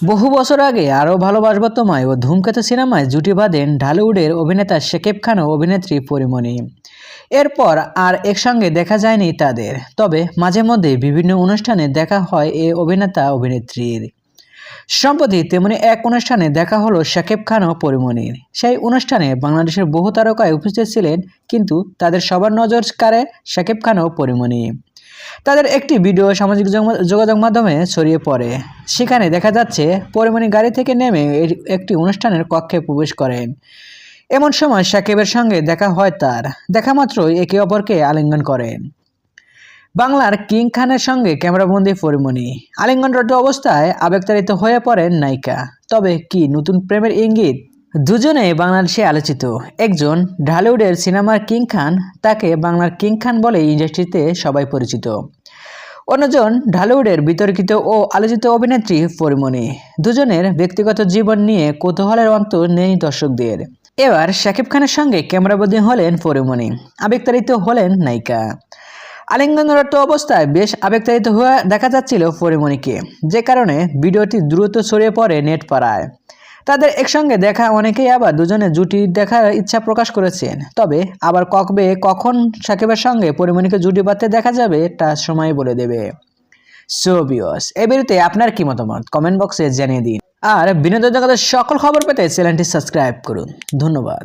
বহু বছর আগে আরও ভালোবাসবো তোমায় ও ধূমকেতু সিনেমায় জুটি বাঁধেন ঢালিউডের অভিনেতা শাকিব খান ও অভিনেত্রী পরিমণি। এরপর আর একসঙ্গে দেখা যায়নি তাদের, তবে মাঝে মধ্যে বিভিন্ন অনুষ্ঠানে দেখা হয় এই অভিনেতা অভিনেত্রীর। সম্প্রতি তেমনি এক অনুষ্ঠানে দেখা হলো শাকিব খান ও পরিমণির। সেই অনুষ্ঠানে বাংলাদেশের বহু তারকায় উপস্থিত ছিলেন, কিন্তু তাদের সবার নজর কাড়ে শাকিব খান ও পরিমণি। তাদের একটি ভিডিও সামাজিক যোগাযোগ মাধ্যমে ছড়িয়ে পড়ে। সেখানে দেখা যাচ্ছে পরিমণি গাড়ি থেকে নেমে একটি অনুষ্ঠানের কক্ষে প্রবেশ করেন। এমন সময় শাকিবের সঙ্গে দেখা হয় তার। দেখা মাত্রই একে অপরকে আলিঙ্গন করেন। বাংলার কিং খানের সঙ্গে ক্যামেরাবন্দি পরিমণি। আলিঙ্গনরত অবস্থায় আবেগতাড়িত হয়ে পড়েন নায়িকা। তবে কি নতুন প্রেমের ইঙ্গিত? দুজনেই বাংলাদেশে আলোচিত। একজন ঢালিউডের সিনেমার কিং খান, তাকে বাংলার কিং খান বলে ইন্ডাস্ট্রিতে সবাই পরিচিত। অন্যজন ঢালিউডের বিতর্কিত ও আলোচিত অভিনেত্রী পরিমণি। দুজনের ব্যক্তিগত জীবন নিয়ে কৌতূহলের অন্ত নেই দর্শকদের। এবার শাকিব খানের সঙ্গে ক্যামেরাবন্দি হলেন পরিমণি, আবেগতাড়িত হলেন নায়িকা। আলিঙ্গনরত অবস্থায় বেশ আবেগতাড়িত হয়ে দেখা যাচ্ছিল পরিমণিকে, যে কারণে ভিডিওটি দ্রুত ছড়িয়ে পড়ে নেট পাড়ায়। তাদের একসঙ্গে দেখা অনেকেই আবার দুজনে জুটি দেখার ইচ্ছা প্রকাশ করেছেন। তবে আবার কখন শাকিবের সঙ্গে পরিমণিকে জুটি বাঁধতে দেখা যাবে তা সময় বলে দেবে। সো ভিউয়ার্স, এই ভিডিওতে আপনার কি মতামত কমেন্ট বক্সে জানিয়ে দিন। আর বিনোদন জগতের সকল খবর পেতে চ্যানেলটি সাবস্ক্রাইব করুন। ধন্যবাদ।